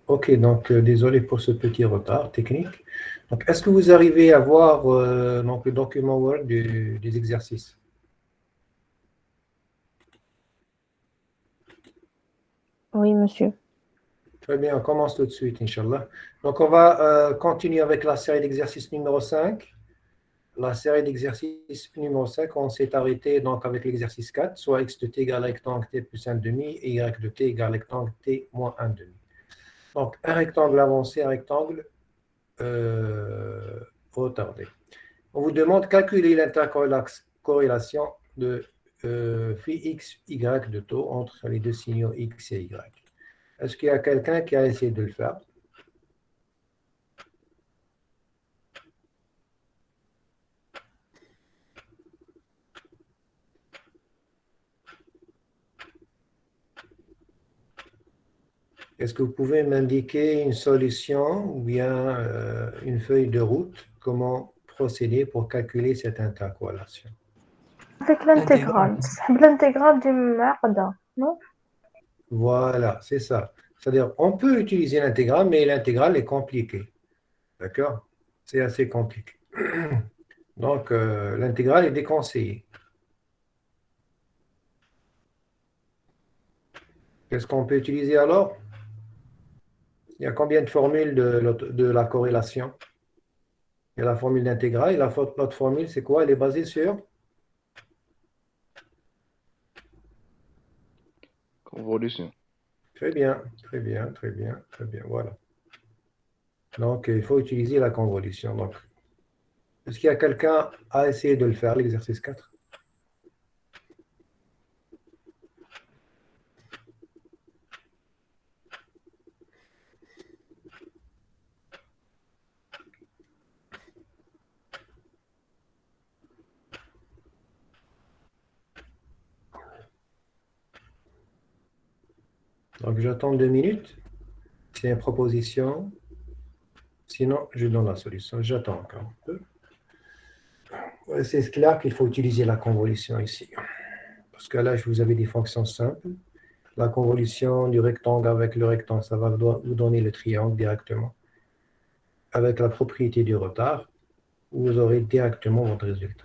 Ok, donc désolé pour ce petit retard technique. Donc, est-ce que vous arrivez à voir donc, le document Word des exercices? Oui, monsieur. Très bien, on commence tout de suite, Inch'Allah. Donc, on va continuer avec la série d'exercices numéro 5. La série d'exercices numéro 5, on s'est arrêté donc avec l'exercice 4, soit x de t égale rectangle t plus 1 demi et y de t égale rectangle t moins 1 demi. Donc, un rectangle avancé, un rectangle retardé. On vous demande de calculer l'intercorrélation de phi x, y de taux entre les deux signaux x et y. Est-ce qu'il y a quelqu'un qui a essayé de le faire? Est-ce que vous pouvez m'indiquer une solution ou bien une feuille de route? Comment procéder pour calculer cette intercorrélation? Avec l'intégrale. L'intégrale du Marda, non? Voilà, c'est ça. C'est-à-dire, on peut utiliser l'intégrale, mais l'intégrale est compliquée. D'accord? C'est assez compliqué. Donc, l'intégrale est déconseillée. Qu'est-ce qu'on peut utiliser alors? Il y a combien de formules de la corrélation? Il y a la formule d'intégrale et l'autre formule, c'est quoi? Elle est basée sur? Convolution. Très bien, très bien, très bien, très bien. Voilà. Donc, il faut utiliser la convolution. Donc, est-ce qu'il y a quelqu'un à essayer de le faire, l'exercice 4? Donc, j'attends 2 minutes. C'est une proposition. Sinon, je donne la solution. J'attends encore un peu. Ouais, c'est clair qu'il faut utiliser la convolution ici. Parce que là, je vous avais des fonctions simples. La convolution du rectangle avec le rectangle, ça va vous donner le triangle directement. Avec la propriété du retard, vous aurez directement votre résultat.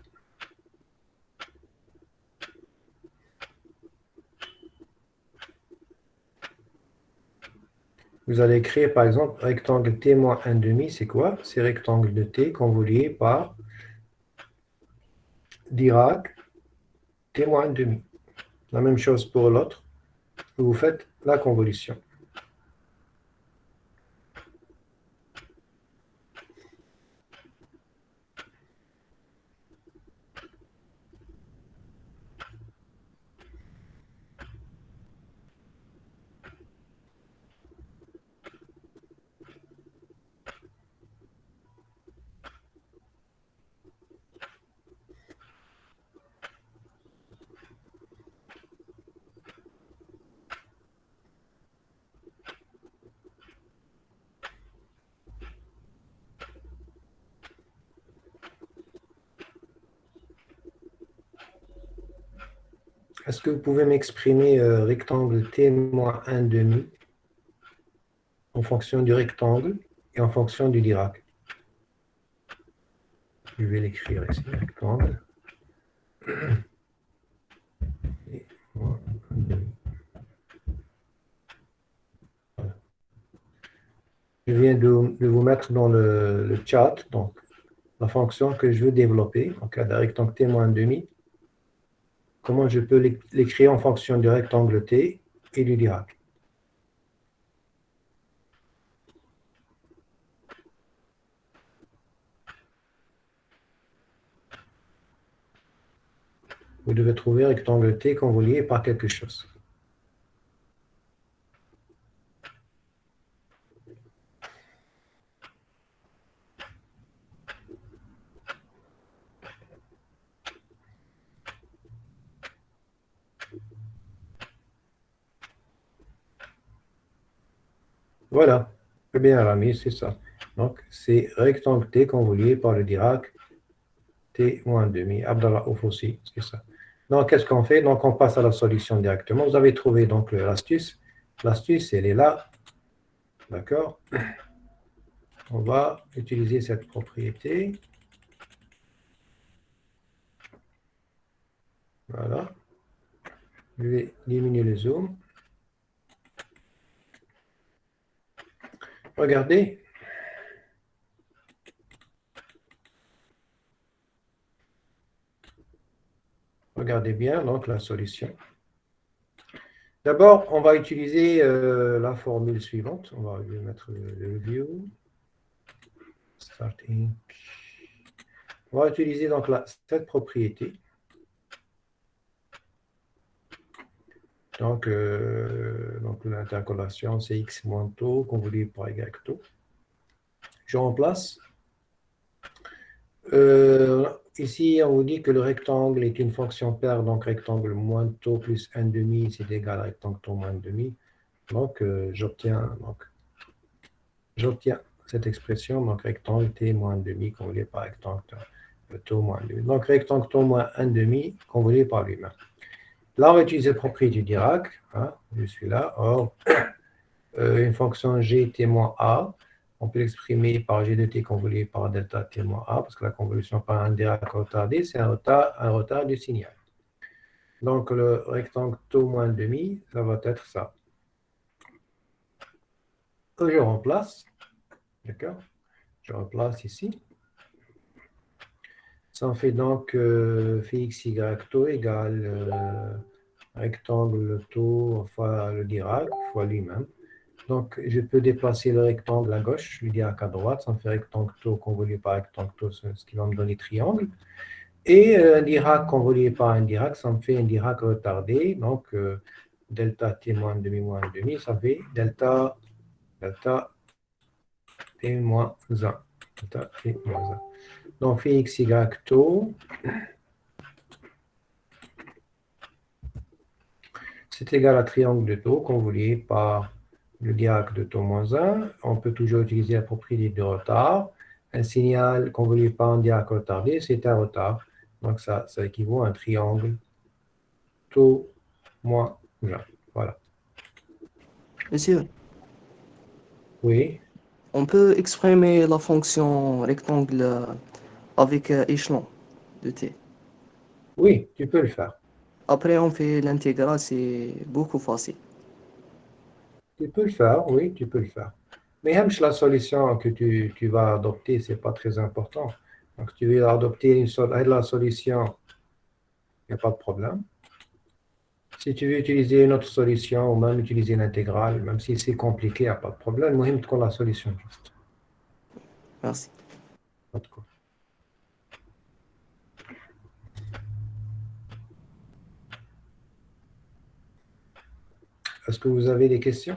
Vous allez créer par exemple rectangle t moins 1 demi, c'est quoi? C'est rectangle de t convolué par Dirac t moins 1 demi. La même chose pour l'autre. Vous faites la convolution. Est-ce que vous pouvez m'exprimer rectangle t moins 1 demi en fonction du rectangle et en fonction du Dirac? Je vais l'écrire ici, rectangle. Et moins 1 demi. Voilà. Je viens de vous mettre dans le chat donc, la fonction que je veux développer, en cas de rectangle t moins 1 demi. Comment je peux l'écrire en fonction du rectangle t et du Dirac? Vous devez trouver rectangle t convolué par quelque chose. Voilà. Très bien, Rami, c'est ça. Donc, c'est rectangle t convolué par le Dirac t moins demi. Abdallah Ouf aussi, c'est ça. Donc, qu'est-ce qu'on fait? Donc, on passe à la solution directement. Vous avez trouvé donc l'astuce. L'astuce, elle est là. D'accord? On va utiliser cette propriété. Voilà. Je vais diminuer le zoom. Regardez. Regardez bien donc la solution. D'abord, on va utiliser la formule suivante. On va mettre le view. Starting. On va utiliser donc cette propriété. Donc l'intercolation, c'est x moins taux convolue par y taux. Je remplace. Ici, on vous dit que le rectangle est une fonction paire, donc rectangle moins taux plus 1 demi, c'est égal à rectangle taux moins 1 demi. Donc, j'obtiens cette expression, donc rectangle t moins 1 demi convolue par rectangle taux moins 1 demi. Donc, rectangle taux moins 1 demi convolue par lui-même. Là, on va utiliser la propriété du Dirac. Hein, je suis là. Or, une fonction g t moins a, on peut l'exprimer par g de t convolue par delta t moins a, parce que la convolution par un Dirac retardé, c'est un retard du signal. Donc, le rectangle taux moins demi, ça va être ça. Je remplace. D'accord? Je remplace ici. Ça en fait donc phi x y taux égale rectangle taux fois le Dirac fois lui-même. Donc, je peux déplacer le rectangle à gauche, le Dirac à droite, ça me fait rectangle taux convolue par rectangle taux, ce qui va me donner triangle. Et un Dirac convolue par un Dirac, ça me fait un Dirac retardé. Donc, delta t moins demi moins demi, ça fait delta t moins 1. Delta t moins 1. Donc, phi x y taux, c'est égal à triangle de taux convolue par le Dirac de taux moins 1. On peut toujours utiliser la propriété de retard. Un signal convolue par un Dirac retardé, c'est un retard. Donc, ça équivaut à un triangle taux moins 1. Voilà. Monsieur, Oui, on peut exprimer la fonction rectangle avec échelon de t. oui, tu peux le faire. Après, on fait l'intégrale, c'est beaucoup facile. Tu peux le faire, oui, tu peux le faire. Mais même la solution que tu vas adopter, ce n'est pas très important. Donc, tu veux adopter la solution, il n'y a pas de problème. Si tu veux utiliser une autre solution ou même utiliser l'intégrale, même si c'est compliqué, il n'y a pas de problème. Moi, je la solution juste. Merci. Pas de quoi. Est-ce que vous avez des questions?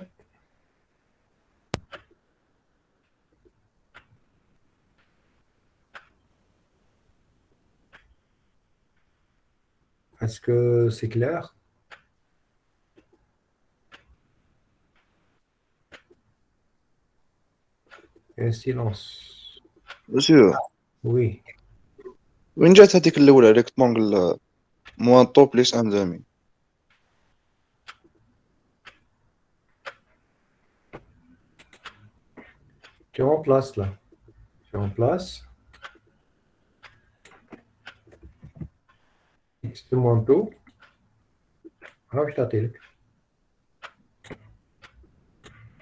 Est-ce que c'est clair? Un silence. مسيو Oui. وين جات هذيك الأولى ريكتونغل موان طو بليس ان دومي؟ Tu remplaces là. Tu remplaces. X de moins tôt. Ah, je t'attends.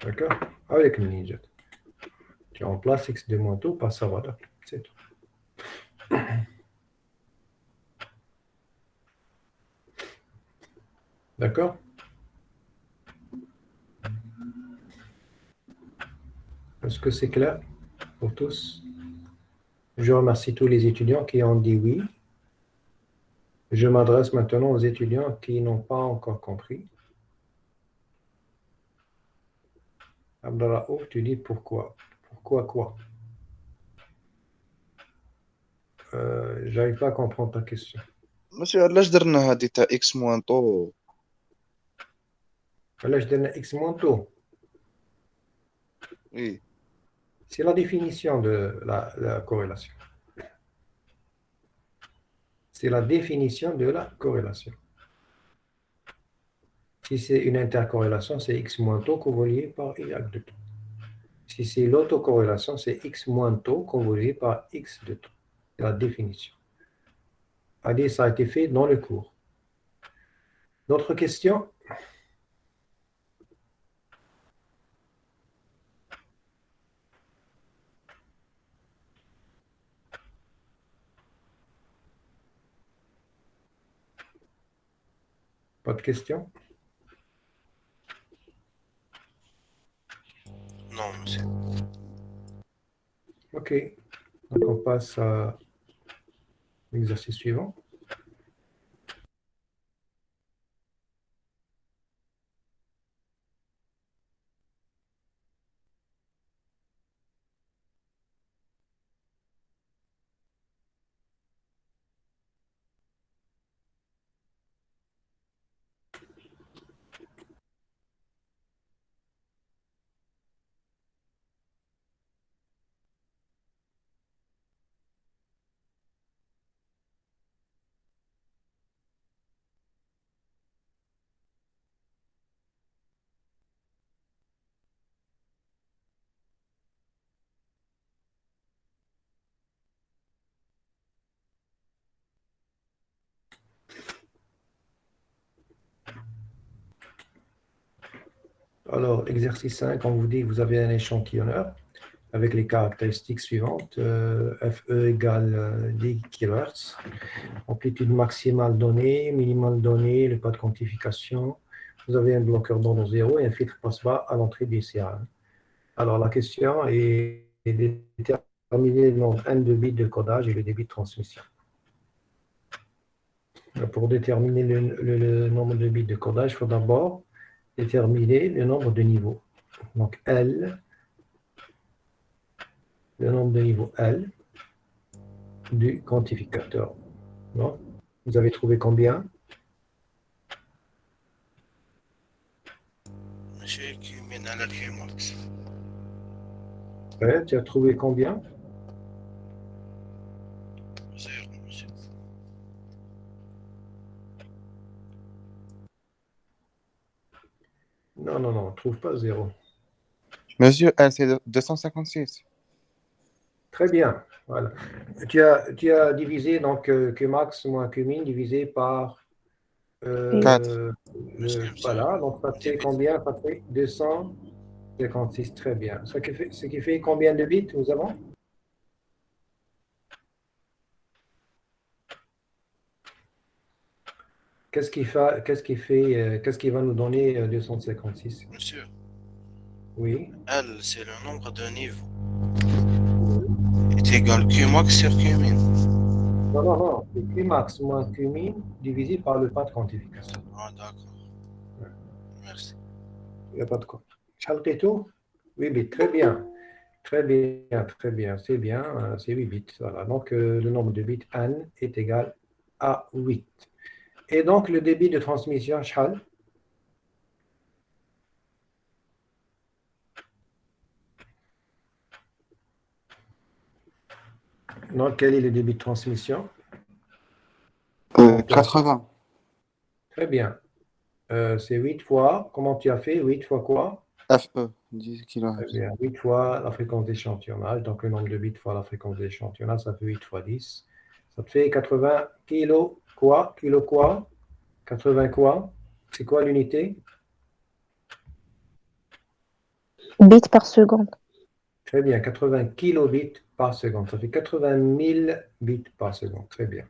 D'accord? Avec une ligne. Tu remplaces x de moins tôt par ça, voilà. C'est tout. D'accord? Est-ce que c'est clair pour tous? Je remercie tous les étudiants qui ont dit oui. Je m'adresse maintenant aux étudiants qui n'ont pas encore compris. Abdallah, tu dis pourquoi? Pourquoi quoi? J'arrive pas à comprendre ta question. مسيو علاش درنا هادي تاع اكس موان طو؟ Là, je donne x moins tôt. وي C'est la définition de la corrélation. C'est la définition de la corrélation. Si c'est une intercorrélation, c'est x moins taux convolé par y de taux. Si c'est l'autocorrélation, c'est x moins taux convolé par x de taux. C'est la définition. Allez, ça a été fait dans le cours. D'autres questions? Pas de questions? Non, monsieur. OK. Donc, on passe à l'exercice suivant. Alors, exercice 5, on vous dit que vous avez un échantillonneur avec les caractéristiques suivantes. FE égale 10 kHz. Amplitude maximale donnée, minimale donnée, le pas de quantification. Vous avez un bloqueur d'onde 0 et un filtre passe-bas à l'entrée du CA1. Alors, la question est de déterminer le nombre n de bits de codage et le débit de transmission. Pour déterminer le nombre de bits de codage, il faut d'abord déterminer le nombre de niveaux. Donc, L, le nombre de niveaux L du quantificateur. Non? Vous avez trouvé combien? Monsieur qui mène à la QMAX. Ouais, tu as trouvé combien? 0, monsieur. Non, non, non, on ne trouve pas 0. Monsieur, c'est 256. Très bien. Voilà. Tu as divisé donc Qmax moins Qmin divisé par 4. Monsieur, voilà, donc ça fait divise. combien? Ça fait 256. Très bien. Ce qui fait combien de bits nous avons? Qu'est-ce qui va nous donner 256? Monsieur, Oui. L, c'est le nombre de niveaux. Est égal Qmax sur Qmin. Non, non, non. C'est Qmax moins Qmin divisé par le pas de quantification. Ah, d'accord. Merci. Il n'y a pas de quoi. Chalketo? 8 bits. Très bien. Très bien, très bien. C'est bien. C'est 8 bits. Voilà. Donc, le nombre de bits n est égal à 8. Et donc, le débit de transmission, Chal? Donc, quel est le débit de transmission? 80. Très bien. C'est 8 fois. Comment tu as fait? 8 fois quoi? FE, 10 Très kHz. bien. 8 fois la fréquence d'échantillonnage. Donc, le nombre de bits fois la fréquence d'échantillonnage, ça fait 8 fois 10. Ça te fait 80 kilo quoi? Kilo quoi? 80 quoi? C'est quoi l'unité? Bits par seconde. Très bien. 80 kilobits par seconde. Ça fait 80 000 bits par seconde. Très bien.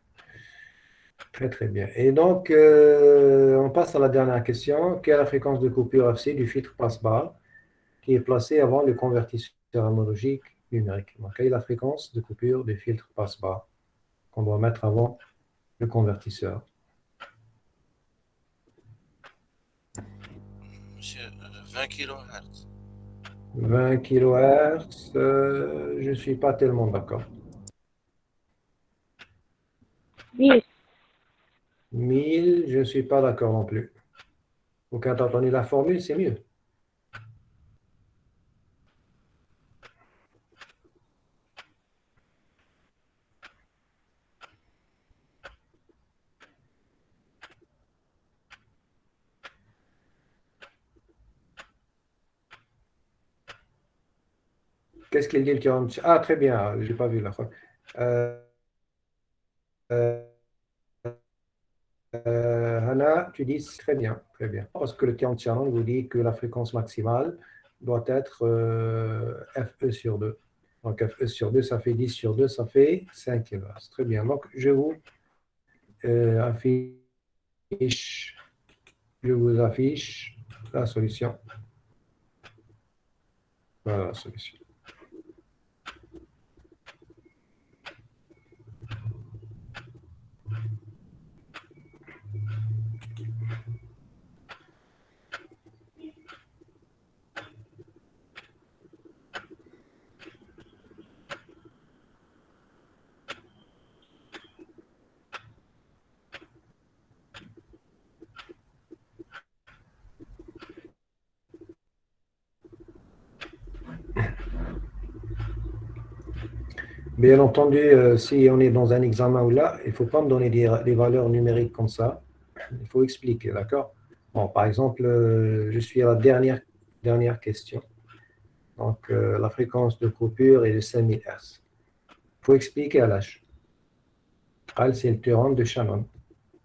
Très, très bien. Et donc, on passe à la dernière question. Quelle est la fréquence de coupure FC du filtre passe-bas qui est placé avant le convertisseur analogique numérique? Donc, quelle est la fréquence de coupure du filtre passe-bas qu'on doit mettre avant le convertisseur? Monsieur, 20 kHz. 20 kHz, je ne suis pas tellement d'accord. 10. 1000, je ne suis pas d'accord non plus. Donc, quand tu as entendu la formule, c'est mieux. Qu'est-ce qu'il dit le théorème? Ah, très bien, je n'ai pas vu la fois. Hannah, tu dis très bien, très bien. Parce que le théorème de Shannon vous dit que la fréquence maximale doit être FE sur 2. Donc FE sur 2, ça fait 10 sur 2, ça fait 5 inverse. Très bien. Donc je vous affiche la solution. Voilà la solution. Bien entendu, si on est dans un examen ou là, il ne faut pas me donner des valeurs numériques comme ça. Il faut expliquer, d'accord? Bon, par exemple, je suis à la dernière question. Donc, la fréquence de coupure est de 5000 Hz. Il faut expliquer à l'âge. C'est le théorème de Shannon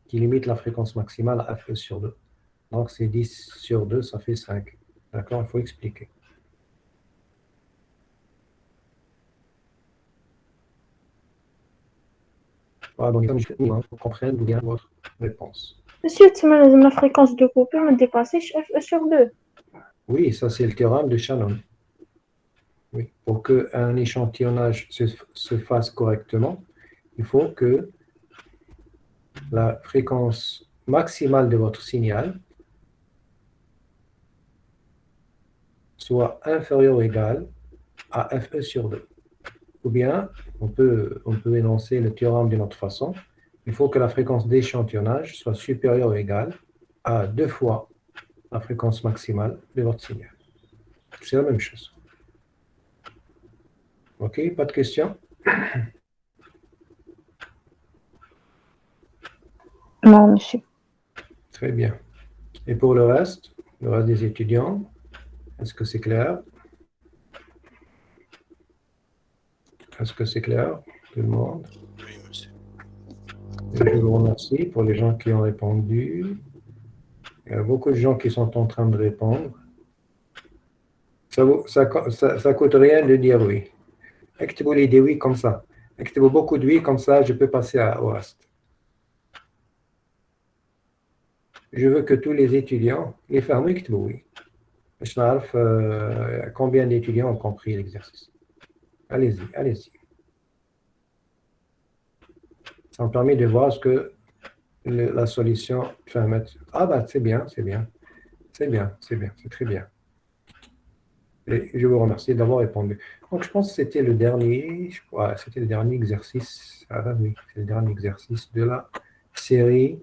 qui limite la fréquence maximale à FE sur 2. Donc, c'est 10 sur 2, ça fait 5. D'accord? Il faut expliquer. Voilà, donc, comme je dis, pour comprendre bien votre réponse. Monsieur, la fréquence de coupure ne dépasse FE sur 2. Oui, ça, c'est le théorème de Shannon. Oui. Pour qu'un échantillonnage se fasse correctement, il faut que la fréquence maximale de votre signal soit inférieure ou égale à FE sur 2. Ou bien, on peut énoncer le théorème d'une autre façon. Il faut que la fréquence d'échantillonnage soit supérieure ou égale à 2 fois la fréquence maximale de votre signal. C'est la même chose. OK, pas de questions? Non, monsieur. Très bien. Et pour le reste des étudiants, est-ce que c'est clair? Est-ce que c'est clair, tout le monde? Oui, monsieur. Et je vous remercie pour les gens qui ont répondu. Il y a beaucoup de gens qui sont en train de répondre. Ça coûte rien de dire oui. Activez les oui comme ça. Activez beaucoup de oui comme ça, je peux passer au reste. Je veux que tous les étudiants, les femmes, activez oui. Je sais combien d'étudiants ont compris l'exercice. Allez-y, allez-y. Ça me permet de voir ce que la solution fait mettre. Ah bah c'est bien, c'est bien. C'est bien, c'est bien, c'est très bien. Et je vous remercie d'avoir répondu. Donc je pense que c'était le dernier, c'était le dernier exercice. Ah oui, c'est le dernier exercice de la série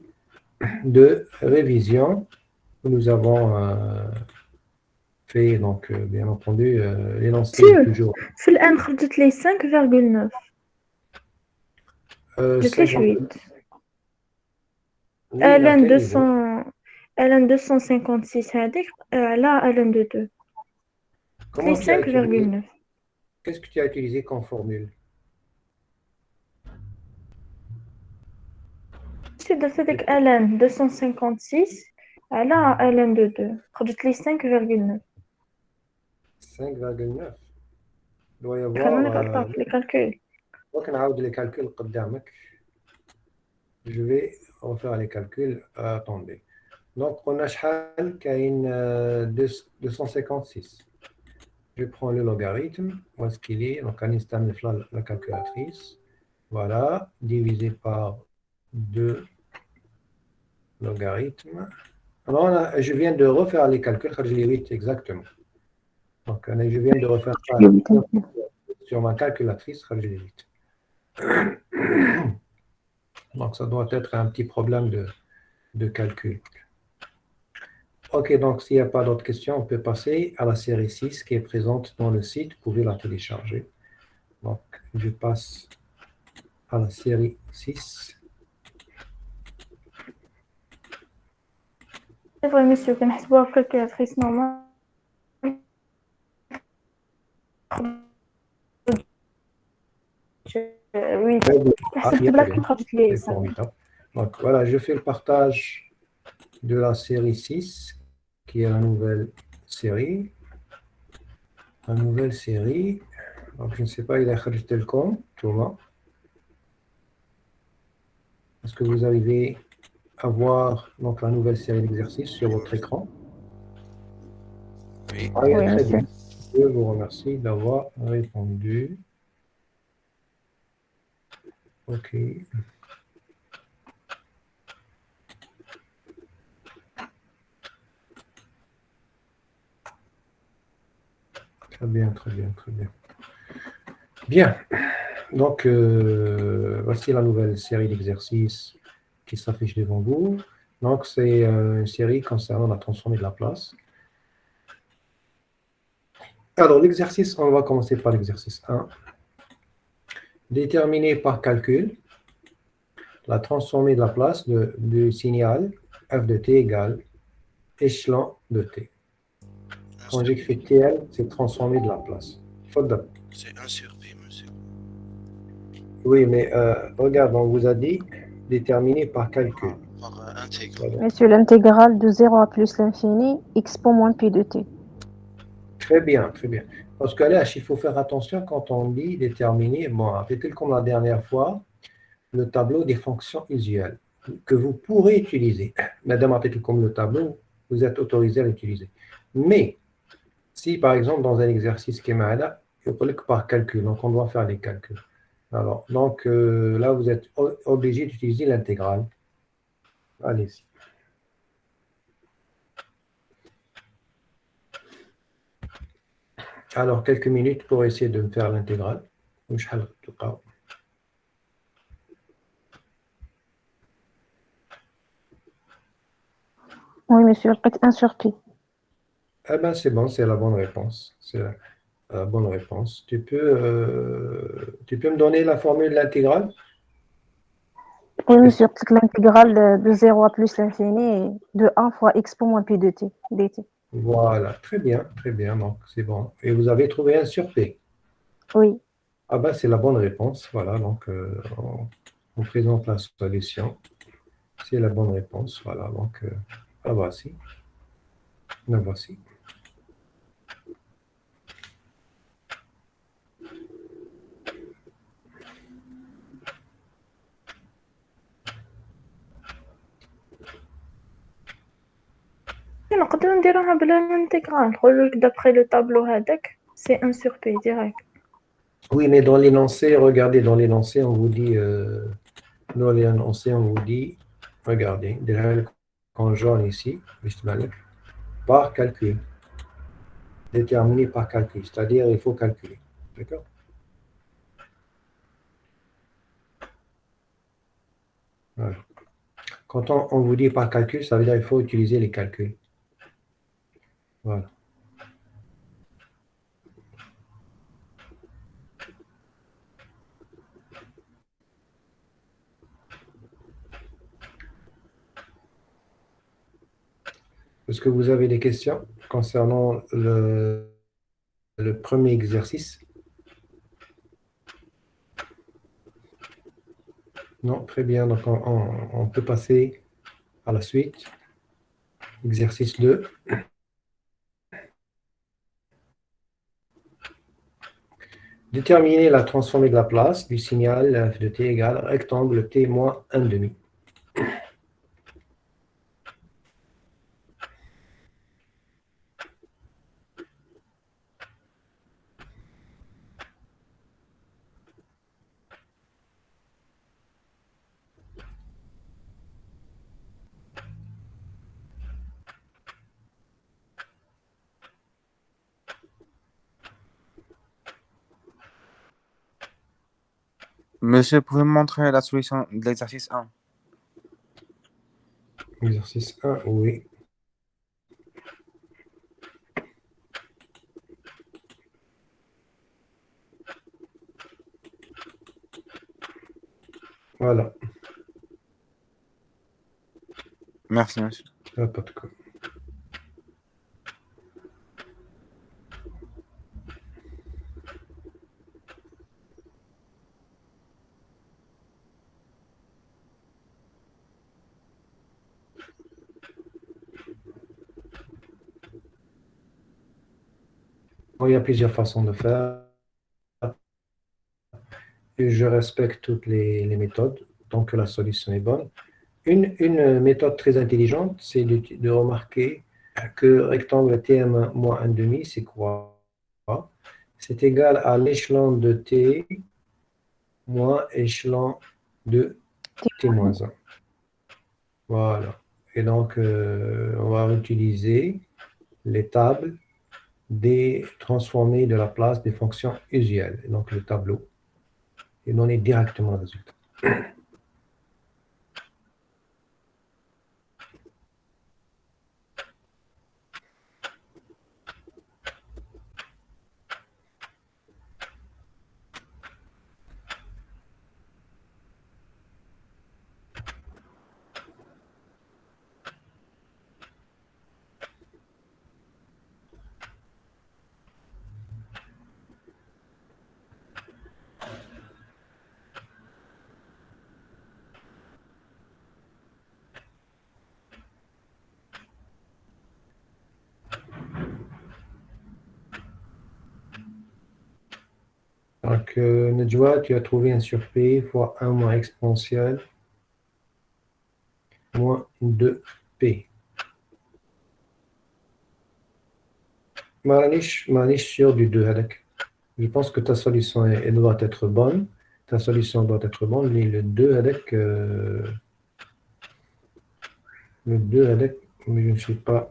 de révision que nous avons fait. Donc bien entendu, l'énoncé est toujours. في الآن خرجت لي 5,9. جات لي 8. Oui, LN laquelle niveau? 200 LN 256 هذيك على LN 2. Comment جات tu as لي utilisé? 5,9. Qu'est-ce que tu as utilisé comme formule? درت هذيك LN 256 على LN 2 خرجت لي 5,9. 5,9. Il doit y خلينا avoir. نقطع في لي كالكول. Donc, on a les calculs قدامك. Je vais refaire les calculs. Attendez. Donc, on a شحال كاين 256. Je prends le logarithme. Où est-ce qu'il est? Donc, on installe la calculatrice. Voilà. Divisé par 2 logarithmes. Alors, je viens de refaire les calculs. J'ai 8 exactement. Donc, je viens de refaire ça sur ma calculatrice. J'ai 8. Donc, ça doit être un petit problème de calcul. OK, donc s'il n'y a pas d'autres questions, on peut passer à la série 6 qui est présente dans le site. Vous pouvez la télécharger. Donc, je passe à la série 6. C'est vrai, monsieur, كنحسبوها في calculatrice normale. oui. Très bien. Ah, حسبت bien, بلاك très bien. قلت لي C'est صافي. formidable. Donc voilà, je fais le partage de la série 6, qui est la nouvelle série. La nouvelle série. Donc je ne sais pas, il a خرجت لكم, Thomas. Est-ce que vous arrivez à voir donc, la nouvelle série d'exercices sur votre écran? Oui. Ah, bien, Oui, très monsieur. bien. Je vous remercie d'avoir répondu. OK. Très bien, très bien, très bien. Bien. Donc, voici la nouvelle série d'exercices qui s'affiche devant vous. Donc, c'est une série concernant la transformée de la place. Alors, l'exercice, on va commencer par l'exercice 1. Déterminer par calcul la transformée de la place du signal f de t égale échelon de t. Quand j'écris TL, c'est transformée de la place. Faudra. C'est 1 sur P, monsieur. Oui, mais regarde, on vous a dit déterminer par calcul. Par intégral. Voilà. Monsieur, l'intégrale de 0 à plus l'infini, x pour moins pi de t. Très bien, très bien. Parce que là, il faut faire attention quand on dit déterminer. Bon, rappelez comme la dernière fois, le tableau des fonctions usuelles que vous pourrez utiliser. Madame, rappelez comme le tableau, vous êtes autorisé à l'utiliser. Mais, si par exemple, dans un exercice qui est là, il faut que par calcul, donc on doit faire des calculs. Alors, donc là, vous êtes obligé d'utiliser l'intégrale. Allez-y. Alors, quelques minutes pour essayer de me faire l'intégrale. Oui, monsieur, lqيت 1 sur pi. Eh ben, c'est bon, c'est la bonne réponse. C'est la bonne réponse. Tu peux me donner la formule de l'intégrale? Oui, monsieur, قلت لك l'intégrale de 0 à plus l'infini de 1 fois x pour moins pi de t, dt. Voilà, très bien, très bien. Donc, c'est bon. Et vous avez trouvé un sur P. Oui. Ah ben, c'est la bonne réponse. Voilà, donc on présente la solution. C'est la bonne réponse. Voilà, donc la voici. La voici. نقدروا نديروها بلا الانتغرال نقولوا لك d'après le tableau هذاك c'est 1 sur p direct. Oui, mais dans l'énoncé, regardez, dans l'énoncé, on vous dit, dans l'énoncé, on vous dit, regardez, déjà, en jaune ici, par calcul. Déterminé par calcul, c'est-à-dire il faut calculer. D'accord? Voilà. Quand on vous dit par calcul, ça veut dire qu'il faut utiliser les calculs. Voilà. Est-ce que vous avez des questions concernant le premier exercice? Non, très bien. Donc, on peut passer à la suite. Exercice 2. Déterminer la transformée de la place du signal f de t égale rectangle t moins 1,5. Monsieur, pouvez me montrer la solution de l'exercice 1? Exercice 1, oui. Voilà. Merci, monsieur. Ah, pas de quoi. Il y a plusieurs façons de faire. Et je respecte toutes les méthodes, tant que la solution est bonne. Une méthode très intelligente, c'est de remarquer que rectangle Tm moins 1,5, c'est quoi? C'est égal à l'échelon de T moins échelon de T moins 1. Voilà. Et donc, on va utiliser les tables des transformés de la place des fonctions usuelles. Et donc, le tableau et donner directement le résultat. Donc, Najwa, tu as trouvé un sur P fois 1 moins exponentielle moins 2P. Manish sûr du 2 avec. Je pense que ta solution elle doit être bonne. Ta solution doit être bonne, mais le 2 avec... le 2 avec, mais je ne suis pas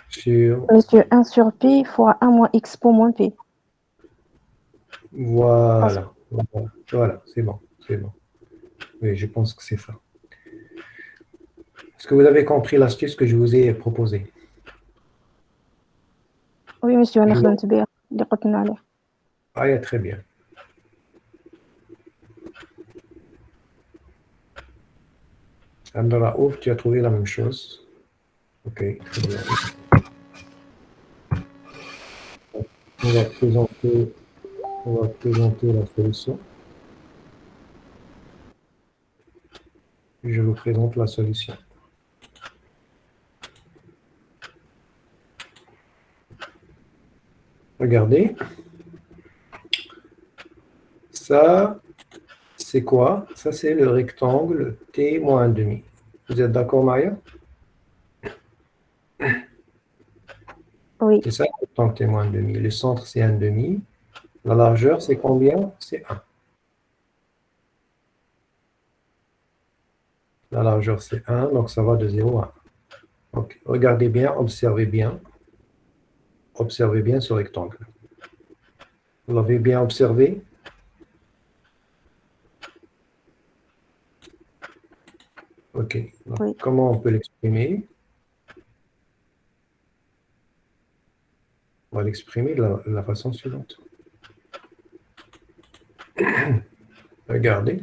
sûr. Monsieur, 1 sur P fois 1 moins expo moins P. Voilà. Voilà, c'est bon. C'est bon. Oui, je pense que c'est ça. Est-ce que vous avez compris l'astuce que je vous ai proposée? Oui, monsieur, أنا خدمت بها اللي قلت لنا عليه. Ah, très bien. Abdallah Ouf, tu as trouvé la même chose. Ok, très bien. On va présenter la solution. Je vous présente la solution. Regardez. Ça, c'est quoi? Ça, c'est le rectangle T moins 1,5. Vous êtes d'accord, Maria? Oui, C'est ça, le rectangle T moins 1,5. Le centre, c'est 1,5. La largeur, c'est combien? C'est 1. La largeur, c'est 1, donc ça va de 0 à 1. Donc, regardez bien, observez bien. Observez bien ce rectangle. Vous l'avez bien observé? Ok. Donc, oui. comment on peut l'exprimer? On va l'exprimer de la façon suivante. Regardez.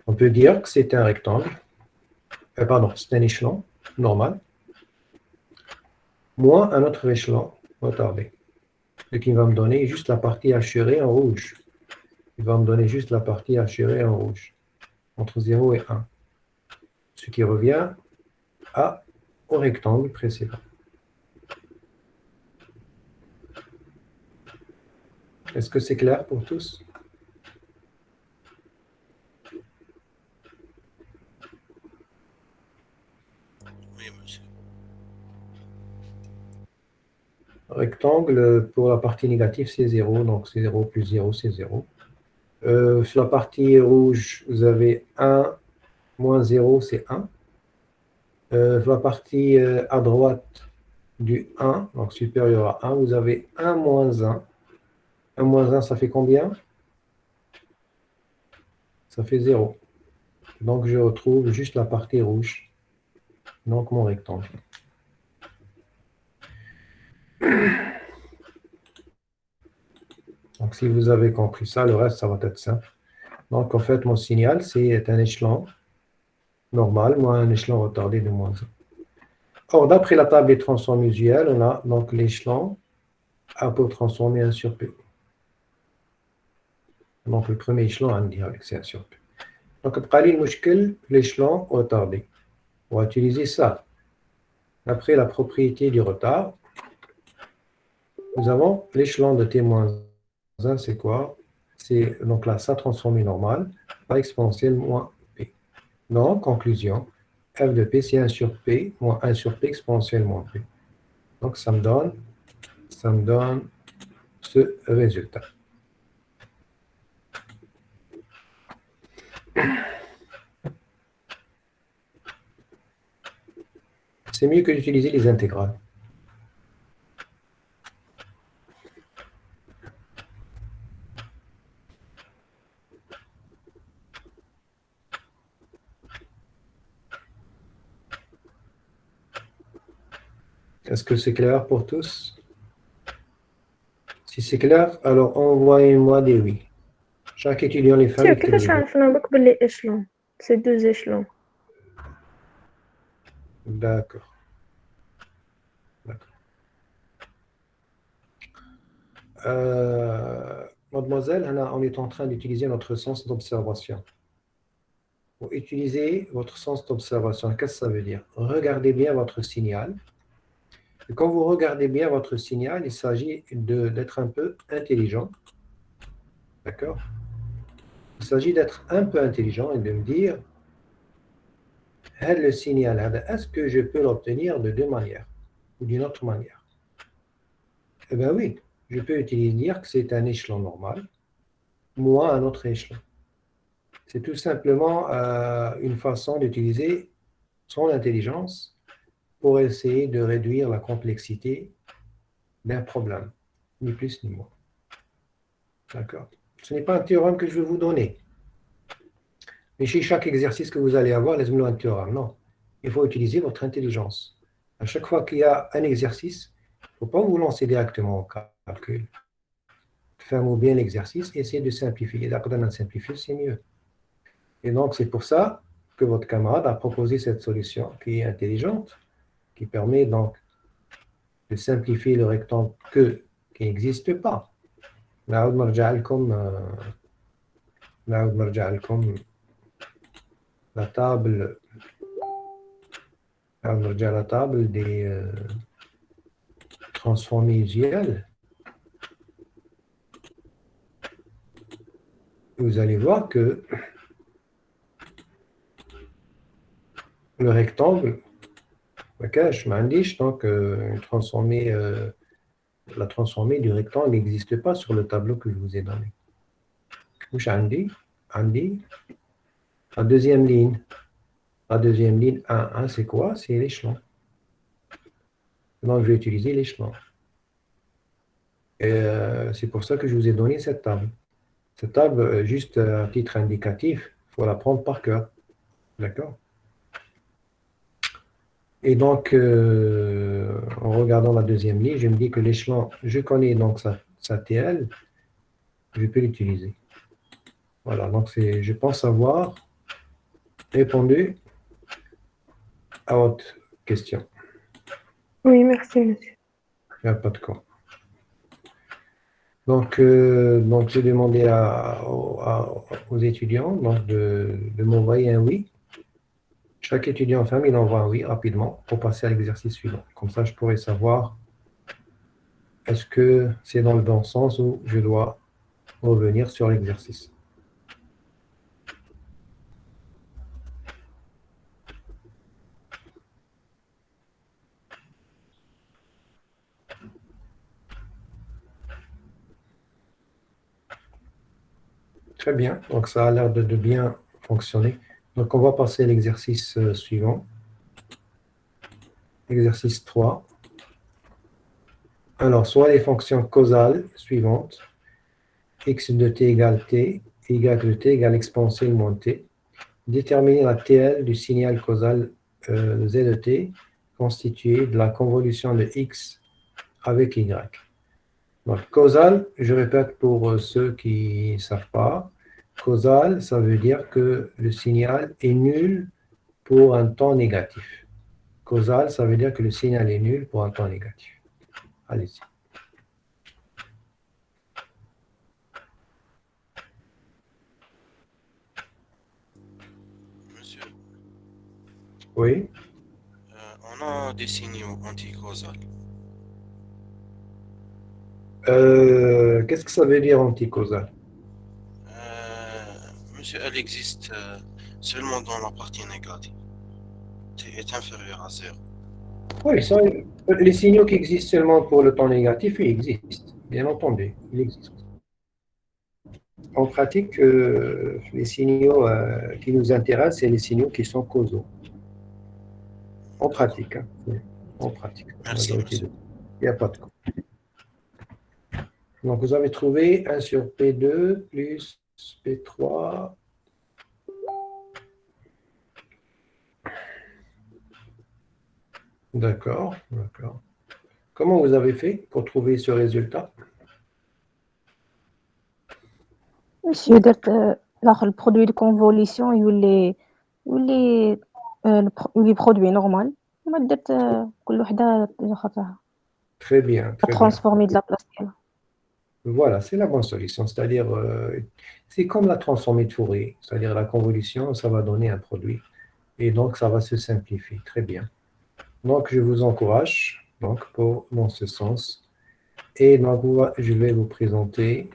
On peut dire que c'est un rectangle. Pardon, c'est un échelon normal. Moins un autre échelon retardé. Ce qui va me donner juste la partie hachurée en rouge. Il va me donner juste la partie hachurée en rouge. Entre 0 et 1. Ce qui revient au rectangle précédent. Est-ce que c'est clair pour tous? Oui, monsieur. Rectangle, pour la partie négative, c'est 0. Donc, c'est 0 plus 0, c'est 0. Sur la partie rouge, vous avez 1 moins 0, c'est 1. Sur la partie à droite du 1, donc supérieur à 1, vous avez 1 moins 1. 1 moins 1, ça fait combien? Ça fait 0. Donc, je retrouve juste la partie rouge. Donc, mon rectangle. Donc, si vous avez compris ça, le reste, ça va être simple. Donc, en fait, mon signal, c'est un échelon normal, moins un échelon retardé de moins 1. Or, d'après la table des transforms usuels, on a donc l'échelon A pour transformer 1 sur P. Donc, le premier échelon, on dit avec c'est 1 sur P. Donc, l'échelon retardé. On va utiliser ça. Après la propriété du retard, Nous avons l'échelon de t-1, c'est quoi? C'est donc là, ça transformé normal par exponentielle moins p. Donc, conclusion, f de p, c'est 1 sur p moins 1 sur p exponentielle moins p. Donc, ça me donne ce résultat. C'est mieux que d'utiliser les intégrales. Est-ce que c'est clair pour tous? Si c'est clair, alors envoyez-moi des oui. Chaque étudiant les سير fait كيفاش عرفنا بك باللي échelon c'est deux échelons D'accord. D'accord. Mademoiselle, on est en train d'utiliser notre sens d'observation. Pour utiliser votre sens d'observation, qu'est-ce que ça veut dire? Regardez bien votre signal. Et quand vous regardez bien votre signal, il s'agit d'être un peu intelligent. D'accord? Il s'agit d'être un peu intelligent et de me dire, le signal, est-ce que je peux l'obtenir de deux manières ou d'une autre manière? Eh bien oui, je peux dire que c'est un échelon normal, moins un autre échelon. C'est tout simplement une façon d'utiliser son intelligence pour essayer de réduire la complexité d'un problème, ni plus ni moins. D'accord? Ce n'est pas un théorème que je vais vous donner. Mais chez chaque exercice que vous allez avoir, laissez-moi un théorème. Non. Il faut utiliser votre intelligence. À chaque fois qu'il y a un exercice, il ne faut pas vous lancer directement au calcul. Faites bien l'exercice et essayez de simplifier. D'accord, de simplifier, c'est mieux. Et donc, c'est pour ça que votre camarade a proposé cette solution qui est intelligente, qui permet donc de simplifier le rectangle qui n'existe pas. نعاود نرجع لكم la table نرجع la table des transformés usuels. Vous allez voir que le rectangle, je m'indique donc la transformée du rectangle n'existe pas sur le tableau que je vous ai donné. Andy, la deuxième ligne. La deuxième ligne 1, c'est quoi? C'est l'échelon. Donc, je vais utiliser l'échelon. Et c'est pour ça que je vous ai donné cette table. Cette table, juste à titre indicatif, il faut la prendre par cœur. D'accord? Et donc, en regardant la deuxième ligne, je me dis que l'échelon, je connais donc sa TL, je peux l'utiliser. Voilà, donc je pense avoir répondu à votre question. Oui, merci, monsieur. Il n'y a pas de quoi. Donc j'ai demandé aux étudiants donc de m'envoyer un oui. Chaque étudiant en famille, il envoie un oui rapidement pour passer à l'exercice suivant. Comme ça, je pourrais savoir est-ce que c'est dans le bon sens ou je dois revenir sur l'exercice. Très bien, donc ça a l'air de bien fonctionner. Donc on va passer à l'exercice suivant. Exercice 3. Alors, soit les fonctions causales suivantes, x de t égale t, y de t égale exponentielle moins t. Déterminer la TL du signal causal z de t constitué de la convolution de x avec y. Donc, causal, je répète pour ceux qui ne savent pas, causal, ça veut dire que le signal est nul pour un temps négatif. Causal, ça veut dire que le signal est nul pour un temps négatif. Allez-y. Monsieur, Oui. on a des signaux anticausaux. Qu'est-ce que ça veut dire anticausal? Monsieur, elle existe seulement dans la partie négative. T est inférieur à 0. Oui, ça, les signaux qui existent seulement pour le temps négatif, ils existent, bien entendu, ils existent. En pratique, les signaux qui nous intéressent, c'est les signaux qui sont causaux. En D'accord. pratique, hein. Oui, en pratique. La Merci, majorité monsieur. il n'y a pas de cas. Donc, vous avez trouvé 1 sur P2 plus P3. D'accord, d'accord. Comment vous avez fait pour trouver ce résultat? Monsieur درت داخل البرودوي دو كونفوليسيون يولي يولي برودوي نورمال وما درت كل وحده خطاها Très bien, très bien. ترانسفورمي د لا بلاص ديالها. Voilà, c'est la bonne solution. C'est-à-dire, c'est comme la transformée de Fourier. C'est-à-dire, la convolution, ça va donner un produit. Et donc, ça va se simplifier. Très bien. Donc, je vous encourage donc, dans ce sens. Et donc, je vais vous présenter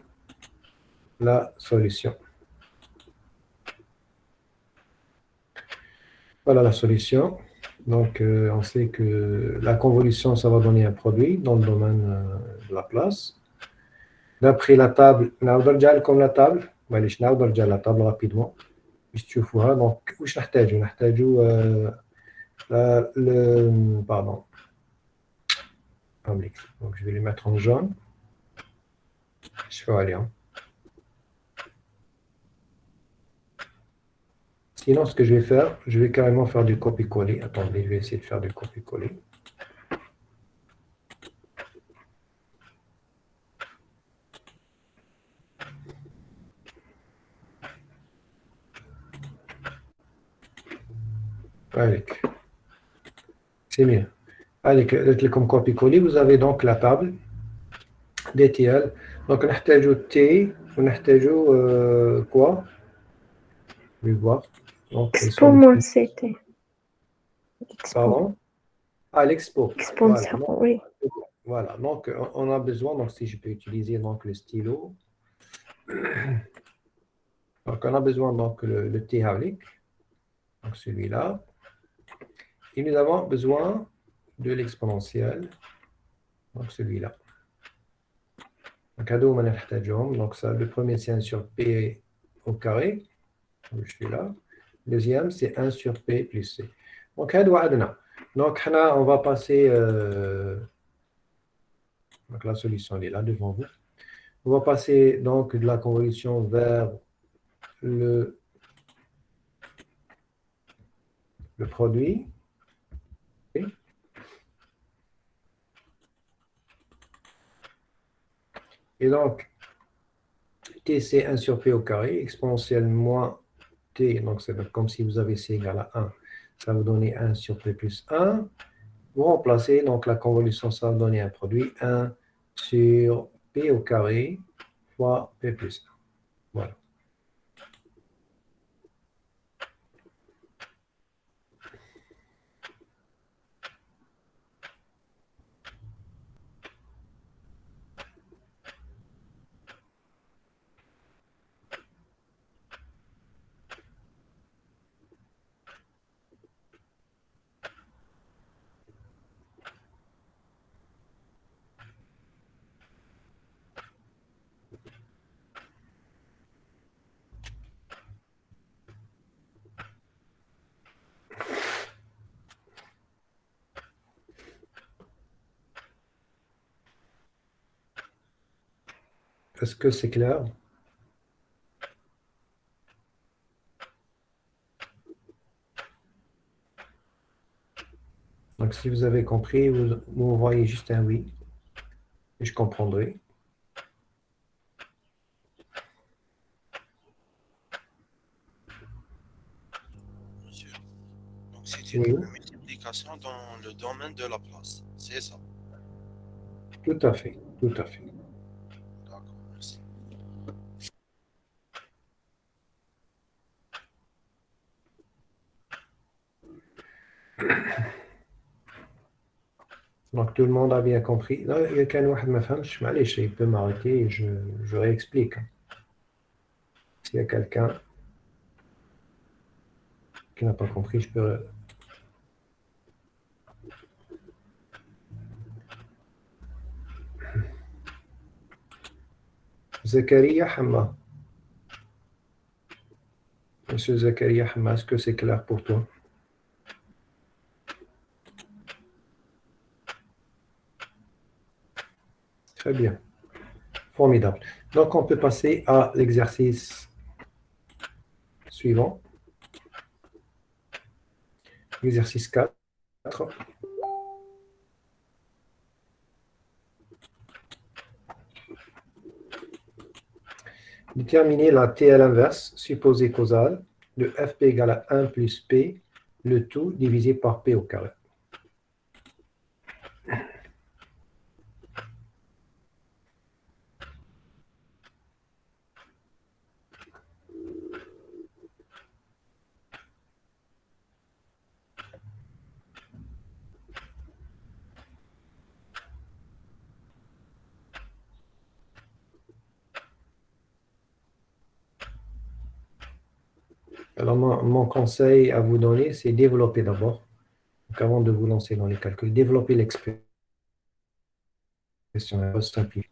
la solution. Voilà la solution. Donc, on sait que la convolution, ça va donner un produit dans le domaine de la place. D'après la table, comme la table, معليش نرجع la table rapidement. باش تشوفوها. Donc, واش نحتاجو pardon. Donc, je vais les mettre en jaune. Je vais aller. Sinon, ce que je vais faire, je vais carrément faire du copier-coller. Attendez, je vais essayer de faire du copier-coller. Allez, c'est mieux. Allez, comme copier-coller, vous avez donc la table DTL. Donc, on a T, on a quoi? Je vais voir. Donc, Expo moins CT. Pardon? Ah, l'expo. Expo Voilà. zéro, oui. Voilà. Donc, on a besoin, donc si je peux utiliser donc, le stylo. Donc, on a besoin donc le T Havlik. Donc, celui-là. Et nous avons besoin de l'exponentielle. Donc, celui-là. Donc, ça, le premier, c'est 1 sur P au carré. Donc, je suis là. Le deuxième, c'est 1 sur P plus C. Donc, donc on va passer. Donc, la solution elle est là devant vous. On va passer donc de la convolution vers le produit. Et donc, T, c'est 1 sur P au carré, exponentielle moins T, donc c'est comme si vous avez C égale à 1. Ça va vous donner 1 sur P plus 1. Vous remplacez, donc la convolution, ça va donner un produit 1 sur P au carré fois P plus 1. Voilà. Est-ce que c'est clair? Donc, si vous avez compris, vous m'envoyez juste un oui et je comprendrai. Monsieur. Donc, c'est une multiplication dans le domaine de la place. C'est ça. Tout à fait, tout à fait. D'accord, merci. Donc tout le monde a bien compris. Là, il y a qu'un واحد ما فهمش, معليش, il peut m'arrêter et je réexplique. S'il y a quelqu'un qui n'a pas compris, je peux... Zakaria Hamma. Monsieur Zakaria Hamma, est-ce que c'est clair pour toi? Très bien. Formidable. Donc, on peut passer à l'exercice suivant. Exercice 4. Déterminer la TL inverse supposée causale de FP égale à 1 plus P, le tout divisé par P au carré. Alors, mon conseil à vous donner, c'est développer d'abord. Donc, avant de vous lancer dans les calculs, développer l'expression. Simplifier.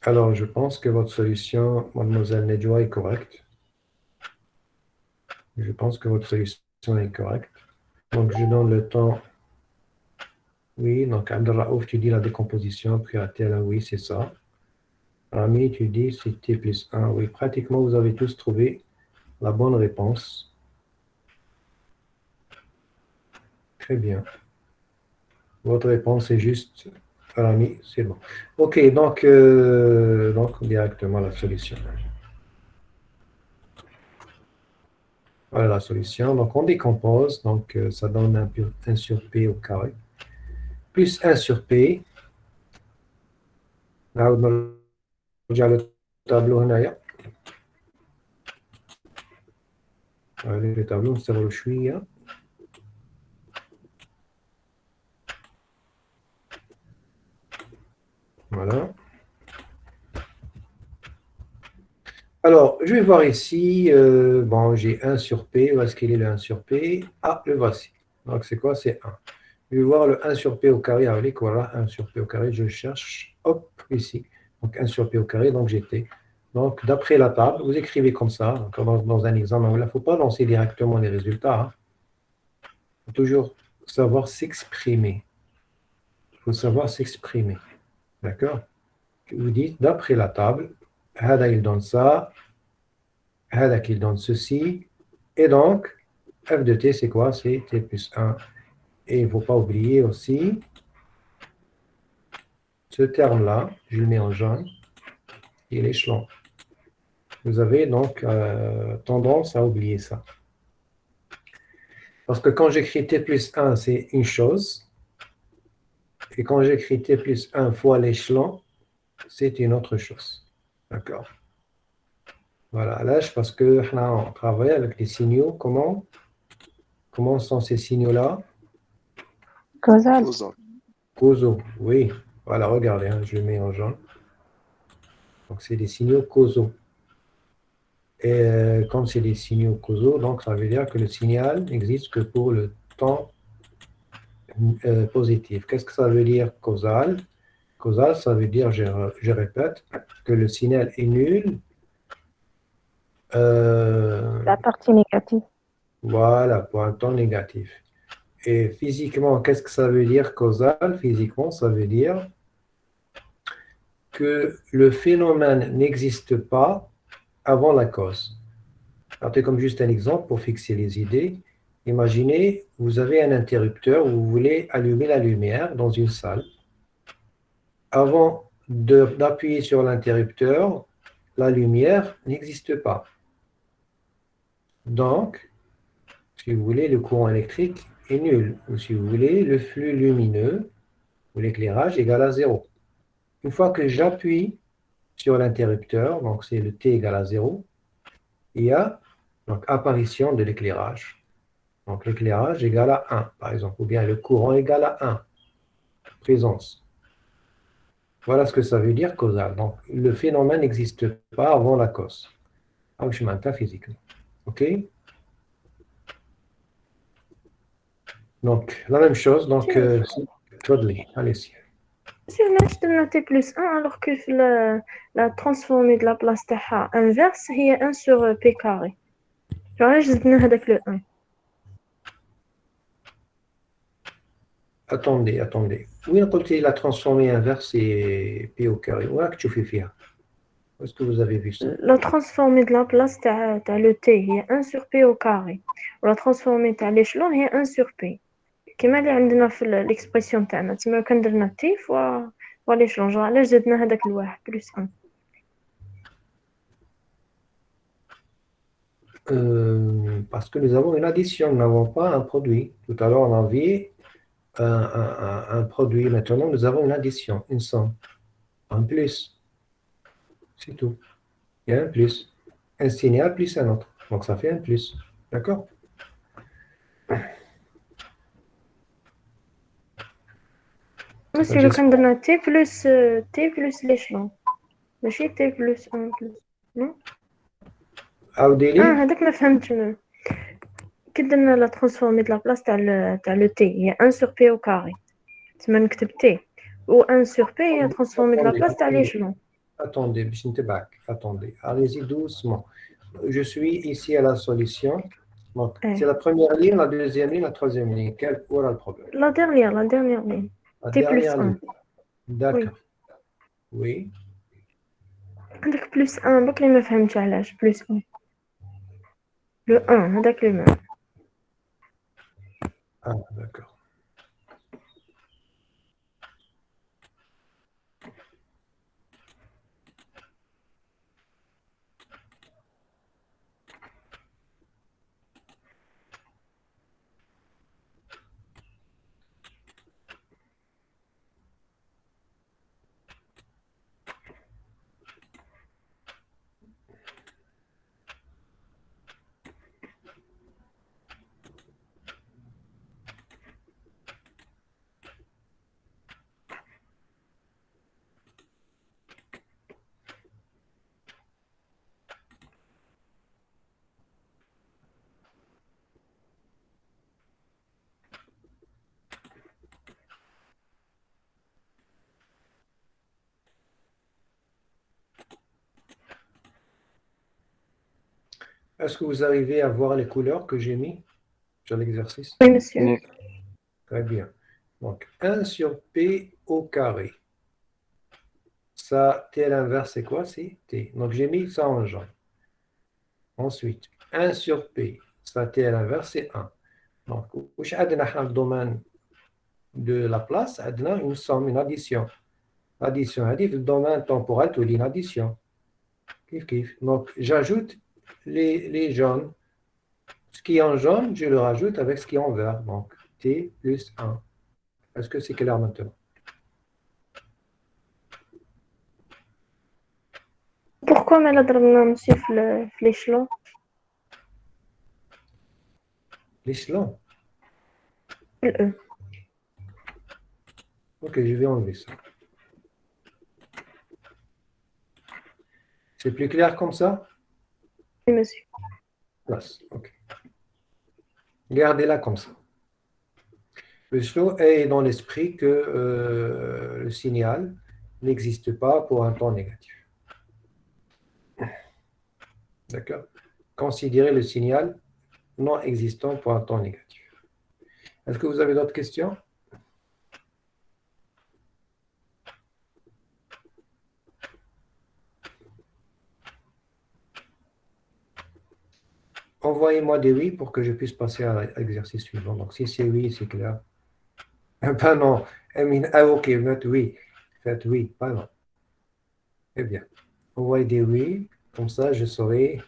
Alors, je pense que votre solution, mademoiselle Nedjoa, est correcte. Je pense que votre solution est correcte. Donc, je donne le temps. Oui, donc Abdelraouf, tu dis la décomposition, puis à tel, oui, c'est ça. Rami, tu dis c'était plus 1. Oui, pratiquement, vous avez tous trouvé la bonne réponse. Très bien. Votre réponse est juste, Rami, c'est bon. OK, donc directement la solution. Voilà la solution. Donc, on décompose. Donc, ça donne 1 sur P au carré. Plus 1 sur P. Là, نرجع للتابلو هنايا. le tableau نصغرو شوية. Voilà. Alors, je vais voir ici. Bon, j'ai 1 sur P. Où est-ce qu'il est le 1 sur P? Ah, le voici. Donc, c'est quoi? C'est 1. Je vais voir le 1 sur P au carré. Avec, voilà, 1 sur P au carré. Je le cherche. Hop, ici. Donc, 1 sur P au carré. Donc, j'étais. Donc, d'après la table, vous écrivez comme ça, comme dans un examen. Il ne faut pas lancer directement les résultats. Hein. Il faut toujours savoir s'exprimer. Il faut savoir s'exprimer. D'accord? Vous dites, d'après la table, Hada, il donne ça. Hada, il donne ceci. Et donc, f de t, c'est quoi? C'est t plus 1. Et il ne faut pas oublier aussi ce terme-là, je le mets en jaune, et l'échelon. Vous avez donc tendance à oublier ça. Parce que quand j'écris t plus 1, c'est une chose. Et quand j'écris t plus 1 fois l'échelon, c'est une autre chose. D'accord? Voilà, là, parce que là, on travaille avec les signaux. Comment sont ces signaux-là? Causal. Causaux, oui. Voilà, regardez, hein, je le mets en jaune. Donc, c'est des signaux causaux. Et comme c'est des signaux causaux, donc ça veut dire que le signal n'existe que pour le temps positif. Qu'est-ce que ça veut dire causal? Causal, ça veut dire, je répète, que le signal est nul. La partie négative. Voilà, pour un temps négatif. Et physiquement, qu'est-ce que ça veut dire causal? Physiquement, ça veut dire que le phénomène n'existe pas avant la cause. Alors, c'est comme juste un exemple pour fixer les idées. Imaginez, vous avez un interrupteur où vous voulez allumer la lumière dans une salle. Avant d'appuyer sur l'interrupteur, la lumière n'existe pas. Donc, si vous voulez, le courant électrique est nul. Ou si vous voulez, le flux lumineux ou l'éclairage égale à 0. Une fois que j'appuie sur l'interrupteur, donc c'est le t égale à 0, il y a donc apparition de l'éclairage. Donc l'éclairage égale à 1, par exemple, ou bien le courant égale à 1, présence. Voilà ce que ça veut dire causal. Donc le phénomène n'existe pas avant la cause. Physiquement. OK? Donc la même chose, donc allez-y. Si علاش درنا t plus 1 alors que la transformée de la place تاعها inverse هي 1 sur p carré. علاش زدنا هذاك le 1. Attendez. Oui, côté la transformée inverse et p au carré. Où est-ce que tu fais fier? Où est-ce que vous avez vu ça? La transformée de la place تاع le t هي 1 sur p au carré. ولا transformée تاع l'échelon هي 1 sur p. كما اللي عندنا في l'expression تاعنا تما كان درنا t fois l'échelon. علاش زدنا هذاك الواحد plus 1. Parce que nous avons une addition, nous n'avons pas un produit. Tout à l'heure, on avait un produit. Maintenant, nous avons une addition, une somme, un plus. C'est tout. Il y a un plus. Un signal plus un autre. Donc, ça fait un plus. D'accord? Monsieur, le كان t plus l'échelon. ماشي t plus 1 plus. Non? هذاك ما فهمتش منه. كي درنا لا ترانسفورمي de la place تاع le t هي 1 sur p au carré. تما نكتب t و 1 sur p هي transformée de la place تاع l'échelon. Attendez. Allez-y doucement. Je suis ici à la solution. Donc, c'est la première ligne, la deuxième ligne, la troisième ligne. Quel aura le problème? La dernière ligne. La t plus dernière 1. ligne. D'accord. Oui. هذاك plus 1 بك اللي ما فهمتش علاش plus 1. Le 1 هذاك le même. Ah, d'accord. Est-ce que vous arrivez à voir les couleurs que j'ai mis sur l'exercice? Oui, monsieur. Oui. Très bien. Donc, 1 sur P au carré. Ça, T à l'inverse, c'est quoi? C'est T. Donc, j'ai mis ça en jaune. Ensuite, 1 sur P. Ça, T à l'inverse, c'est 1. Donc, dans le domaine de la place, on a une somme, une addition. L'addition, le domaine temporel, tu lis une addition. Donc, j'ajoute les jaunes. Ce qui est en jaune, je le rajoute avec ce qui est en vert. Donc, T plus 1. Est-ce que c'est clair maintenant? Pourquoi ما لا ضربنا monsieur في l'échelon? L'échelon? Le E. Ok, je vais enlever ça. C'est plus clair comme ça? Oui, monsieur. Place, ok. Gardez-la comme ça. Le slow est dans l'esprit que le signal n'existe pas pour un temps négatif. D'accord? Considérez le signal non existant pour un temps négatif. Est-ce que vous avez d'autres questions? Envoyez-moi des oui pour que je puisse passer à l'exercice suivant. Donc, si c'est oui, c'est clair. Pas non. Ok, faites oui. Faites oui, pas non. Eh bien, envoyez des oui. Comme ça, je saurai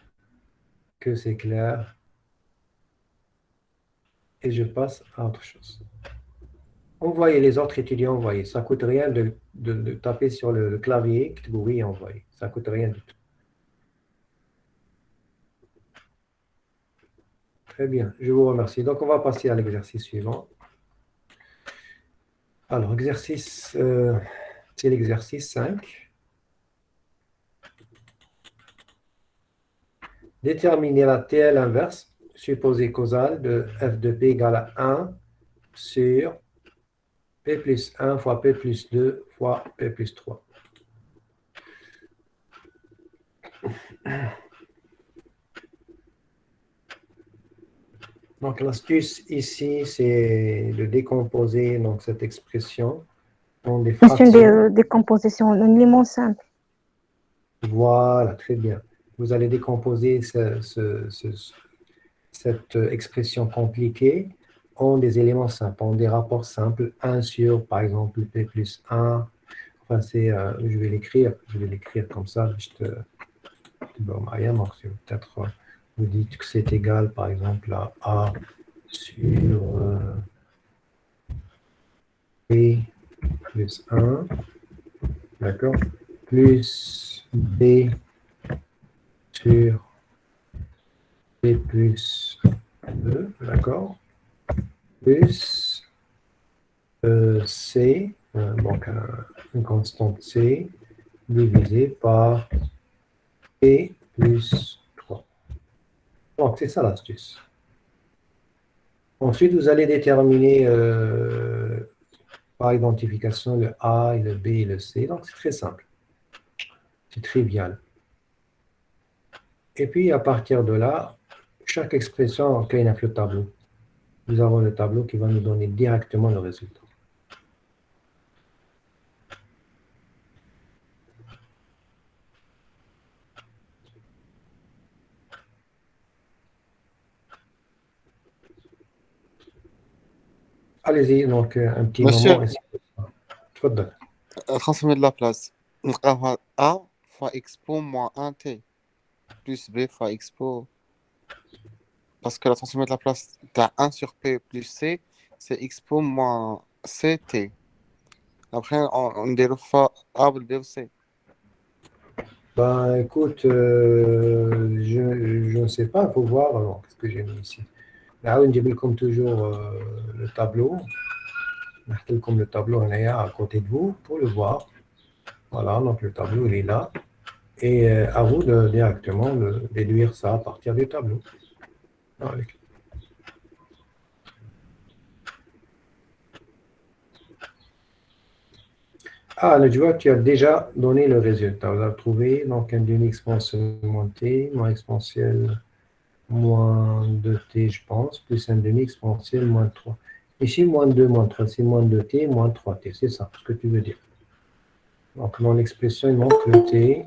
que c'est clair. Et je passe à autre chose. envoyez les autres étudiants, envoyez. Ça ne coûte rien de taper sur le clavier, oui, envoyez. Ça ne coûte rien du tout. Très bien, je vous remercie. Donc, on va passer à l'exercice suivant. Alors, c'est l'exercice 5. Déterminer la TL inverse, supposée causale de f de p égale à 1 sur p plus 1 fois p plus 2 fois p plus 3. Donc, l'astuce ici, c'est de décomposer donc, cette expression en des C'est fractions. une décomposition, un élément simple. Voilà, très bien. Vous allez décomposer cette expression compliquée en des éléments simples, en des rapports simples. 1 sur, par exemple, p plus 1. Enfin, je vais l'écrire comme ça. Donc, peut-être vous dites que c'est égal, par exemple, à A sur P plus 1, d'accord, plus B sur P plus 2, d'accord, plus C, donc une constante C, divisé par P plus 3. Donc, c'est ça l'astuce. Ensuite, vous allez déterminer par identification le A, et le B et le C. Donc, c'est très simple. C'est trivial. Et puis, à partir de là, chaque expression crée le tableau. Nous avons le tableau qui va nous donner directement le résultat. Allez-y, donc un petit Monsieur, moment. Tfadal. transformer de la place. نلقاوها A fois expo moins 1t plus B fois expo. Parce que la transformée de la place, tu as 1 sur P plus C, c'est expo moins CT. Après, on déroule fois A ou B ou C. Ben, écoute, je ne sais pas, il faut voir. Alors, qu'est-ce que j'ai mis ici? Là, on dit comme toujours le tableau. Comme le tableau on est à côté de vous pour le voir. Voilà, donc le tableau il est là. Et à vous de directement déduire ça à partir du tableau. Allez. Ah, là, tu vois, tu as déjà donné le résultat. Vous avez trouvé donc un demi-exponentiel moins t, moins exponentiel moins 2t, je pense, plus un demi-exponentiel moins 3. Ici, moins 2, moins 3, c'est moins 2t, moins 3t. C'est ça ce que tu veux dire. Donc, dans l'expression, il manque le t.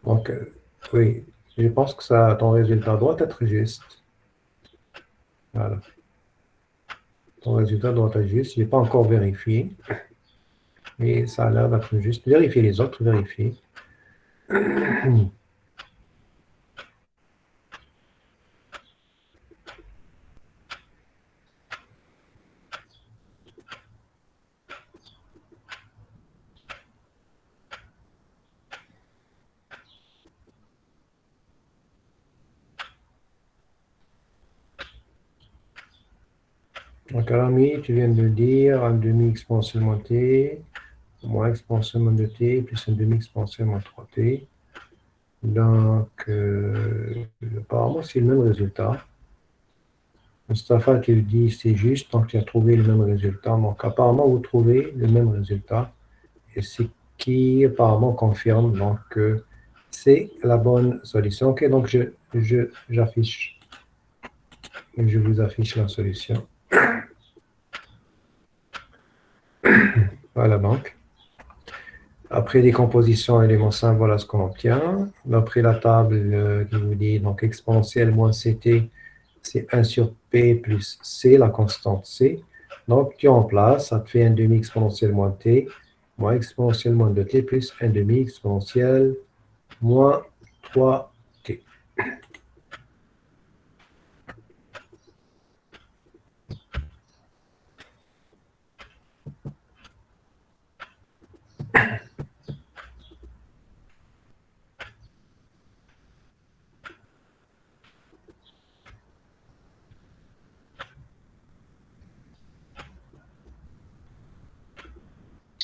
Donc, oui, je pense que ça, ton résultat doit être juste. Voilà. Ton résultat doit être juste. Je n'ai pas encore vérifié. Mais ça a l'air d'être juste. Vérifiez les autres, vérifiez. Donc, Rami, tu viens de dire un demi-exponentiel moins t, moins exponentiel moins 2t, plus un demi-exponentiel moins 3t. Donc, apparemment, c'est le même résultat. Mustafa, tu dis c'est juste, donc tu as trouvé le même résultat. Donc, apparemment, vous trouvez le même résultat. Et ce qui, apparemment, confirme donc, que c'est la bonne solution. Ok, donc j'affiche. Je vous affiche la solution. Voilà donc. Après décomposition élément simple, voilà ce qu'on obtient. D'après la table qui vous dit donc exponentielle moins ct, c'est 1 sur p plus c, la constante c. Donc tu remplaces, ça te fait un demi exponentiel moins t, moins exponentielle moins 2t plus un demi exponentielle moins 3t.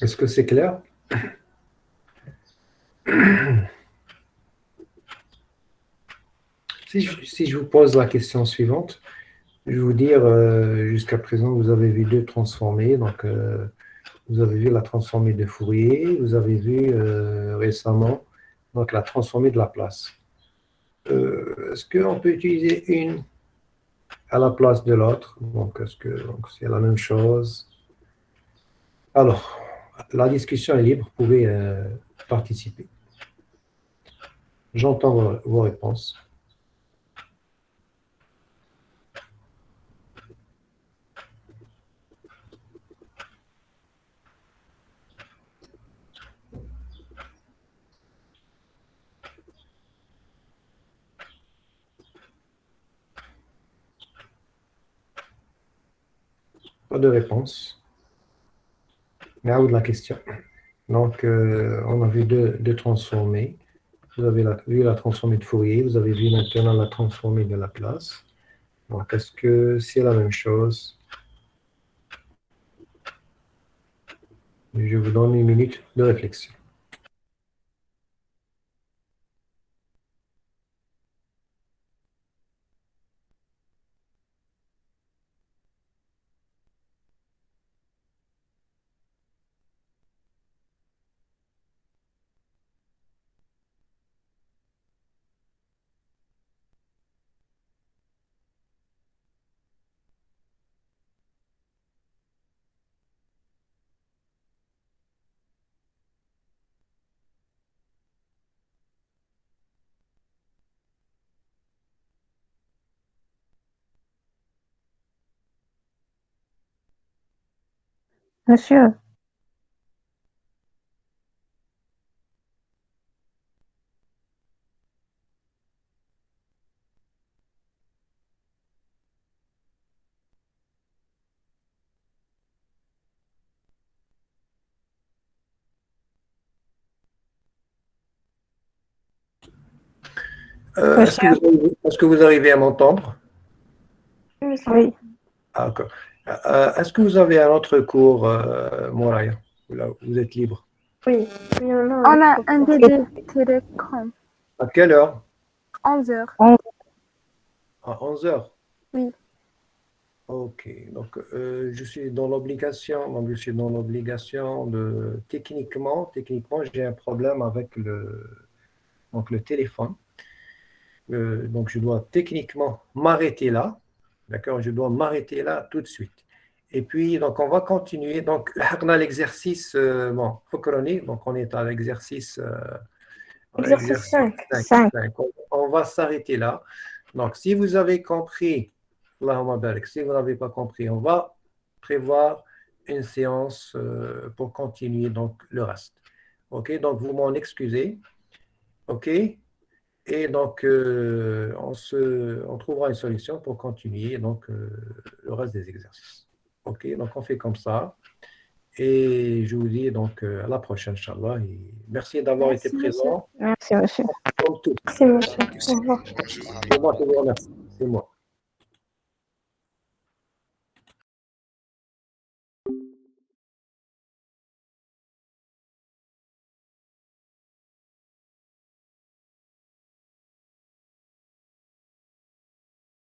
Est-ce que c'est clair? Si je vous pose la question suivante, je vais vous dire, jusqu'à présent, vous avez vu deux transformés. Donc, vous avez vu la transformée de Fourier, vous avez vu récemment donc, la transformée de Laplace. Est-ce qu'on peut utiliser une à la place de l'autre? Donc, est-ce que c'est la même chose? Alors, la discussion est libre, vous pouvez participer. J'entends vos réponses. Pas de réponse. Mais à vous de la question. Donc, on a vu deux transformés. Vous avez vu la transformée de Fourier, vous avez vu maintenant la transformée de Laplace. Donc, est-ce que c'est la même chose? Je vous donne une minute de réflexion. Monsieur, Est-ce que vous arrivez à m'entendre? oui. Ah, d'accord. Est-ce que vous avez un autre cours, Moraya? Là, vous êtes libre. Oui, il y en a On a autre un cours. DD Télécom, À quelle heure? 11h. À 11 heures? Oui. Ok, donc je suis dans l'obligation, de techniquement, j'ai un problème avec donc le téléphone. Donc je dois techniquement m'arrêter là, d'accord? Je dois m'arrêter là tout de suite. Et puis donc on va continuer. Donc on a l'exercice, bon, chronique, donc on est à l'exercice. Exercice 5. 5. On va s'arrêter là. Donc si vous avez compris. Allahumma barik. Si vous n'avez pas compris, on va prévoir une séance pour continuer donc le reste. OK, donc vous m'en excusez. OK, et donc on trouvera une solution pour continuer donc le reste des exercices. OK, donc on fait comme ça. Et je vous dis donc à la prochaine, Inch'Allah. Et merci d'avoir été présent. Merci, monsieur. Comme tout. C'est monsieur. Au revoir. C'est moi qui vous remercie. C'est moi.